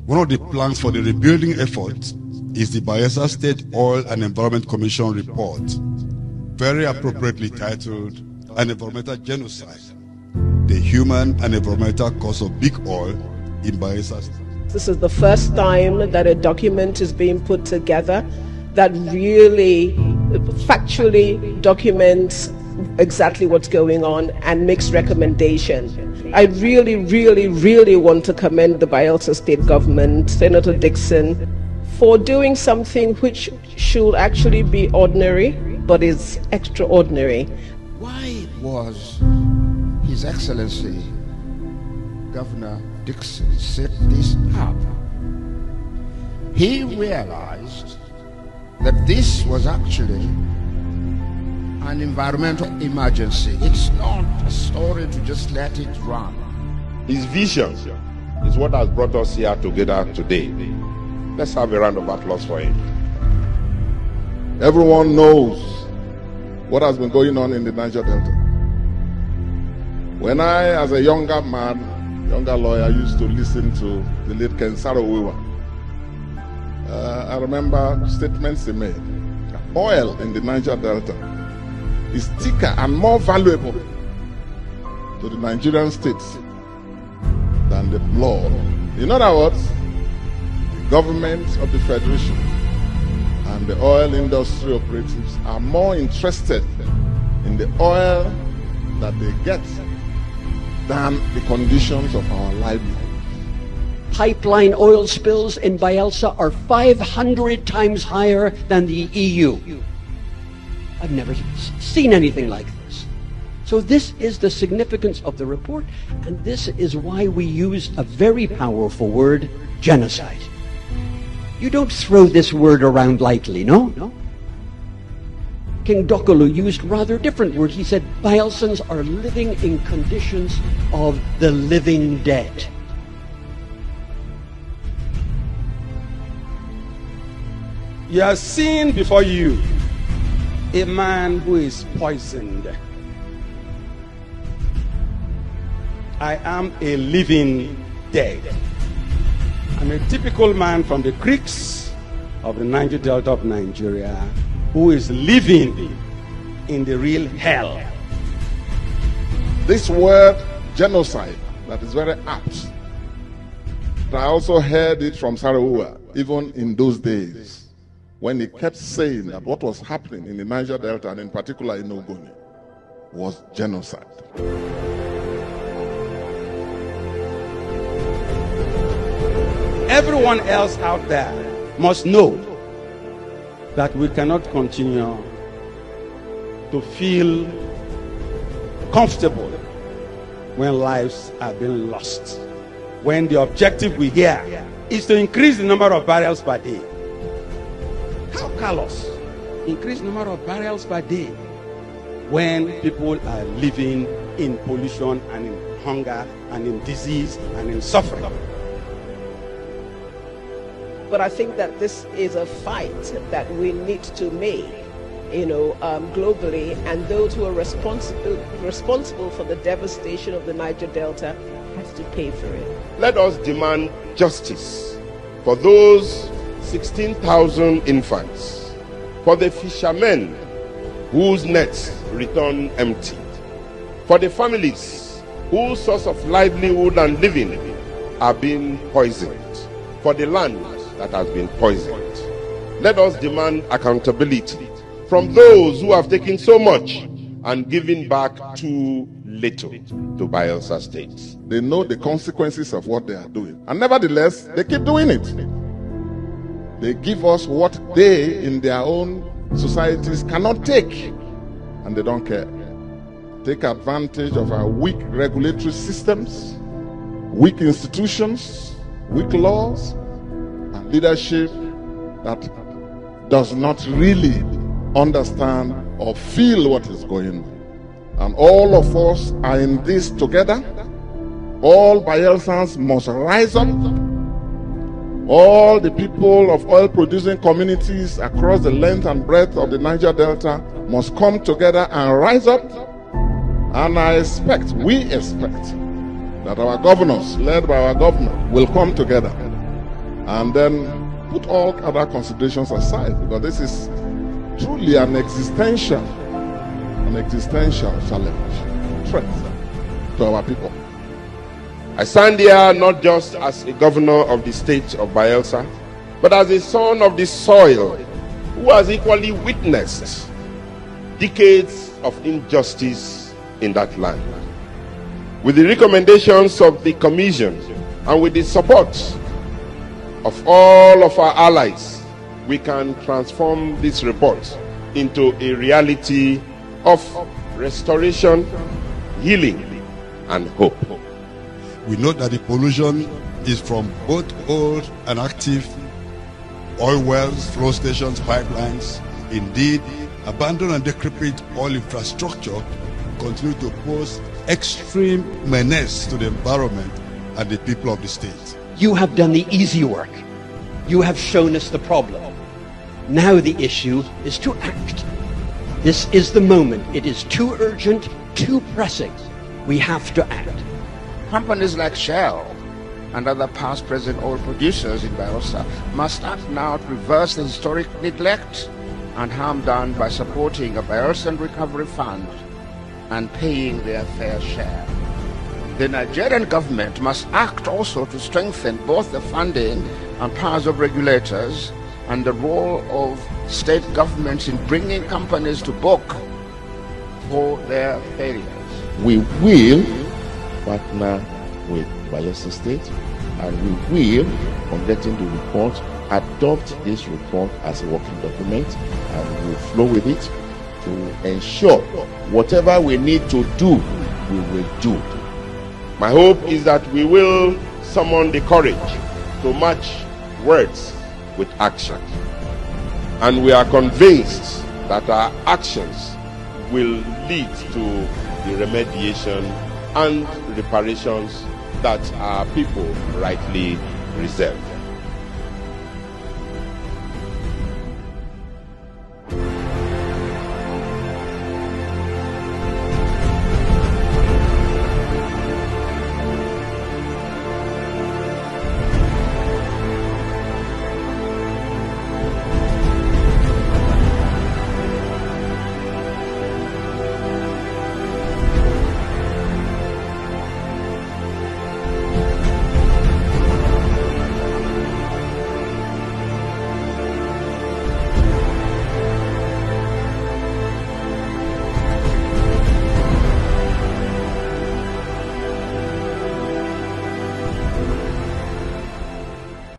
One of the plans for the rebuilding effort is the Bayelsa State Oil and Environment Commission report, very appropriately titled An Environmental Genocide: The Human and Environmental Cost of Big Oil in Bayelsa State. This is the first time that a document is being put together that really factually documents exactly what's going on and makes recommendations. I really want to commend the Bayelsa State government, Senator Dickson, for doing something which should actually be ordinary, but is extraordinary. Why was His Excellency Governor Dickson set this up? He realized that this was actually an environmental emergency. It's not a story to just let it run. His vision is what has brought us here together today. Let's have a round of applause for him. Everyone knows what has been going on in the Niger Delta. When I, as a younger man, younger lawyer, used to listen to the late Ken Saro-Wiwa, I remember statements he made. Oil in the Niger Delta is thicker and more valuable to the Nigerian states than the blood. In other words, the government of the Federation and the oil industry operatives are more interested in the oil that they get than the conditions of our livelihood. Pipeline oil spills in Bayelsa are 500 times higher than the EU. I've never seen anything like this. So this is the significance of the report, and this is why we use a very powerful word, genocide. You don't throw this word around lightly, no? King Dokolo used rather different word. He said, Bayelsans are living in conditions of the living dead. You are seeing before you a man who is poisoned. I am a living dead. I'm a typical man from the creeks of the Niger Delta of Nigeria who is living in the real hell. This word genocide, that is very apt. But I also heard it from Saro-Wiwa, even in those days, when he kept saying that what was happening in the Niger Delta, and in particular in Ogoni, was genocide. Everyone else out there must know that we cannot continue to feel comfortable when lives are being lost. When the objective we hear is to increase the number of barrels per day. How callous? Increase the number of barrels per day when people are living in pollution and in hunger and in disease and in suffering. But I think that this is a fight that we need to make, globally, and those who are responsible for the devastation of the Niger Delta have to pay for it. Let us demand justice for those 16,000 infants, for the fishermen whose nets return empty, for the families whose source of livelihood and living are being poisoned, for the land that has been poisoned. Let us demand accountability from those who have taken so much and given back too little to Bayelsa State. They know the consequences of what they are doing, and nevertheless, they keep doing it. They give us what they, in their own societies, cannot take, and they don't care. Take advantage of our weak regulatory systems, weak institutions, weak laws, and leadership that does not really understand or feel what is going on. And all of us are in this together. All Bayelsans must rise up. All the people of oil-producing communities across the length and breadth of the Niger Delta must come together and rise up. And we expect, that our governors, led by our governor, will come together and then put all other considerations aside, because this is truly an existential challenge, threat to our people. I stand here not just as a governor of the state of Bayelsa, but as a son of the soil who has equally witnessed decades of injustice in that land. With the recommendations of the Commission and with the support of all of our allies, we can transform this report into a reality of restoration, healing, and hope. We know that the pollution is from both old and active oil wells, flow stations, pipelines. Indeed, abandoned and decrepit oil infrastructure continue to pose extreme menace to the environment and the people of the state. You have done the easy work. You have shown us the problem. Now the issue is to act. This is the moment. It is too urgent, too pressing. We have to act. Companies like Shell and other past present oil producers in Bayelsa must act now to reverse the historic neglect and harm done by supporting a Bayelsan Recovery Fund and paying their fair share. The Nigerian government must act also to strengthen both the funding and powers of regulators and the role of state governments in bringing companies to book for their failures. We will partner with Bayelsa State, and we will, on getting the report, adopt this report as a working document, and we'll flow with it to ensure whatever we need to do, we will do. My hope is that we will summon the courage to match words with action. And we are convinced that our actions will lead to the remediation and reparations that our people rightly reserve.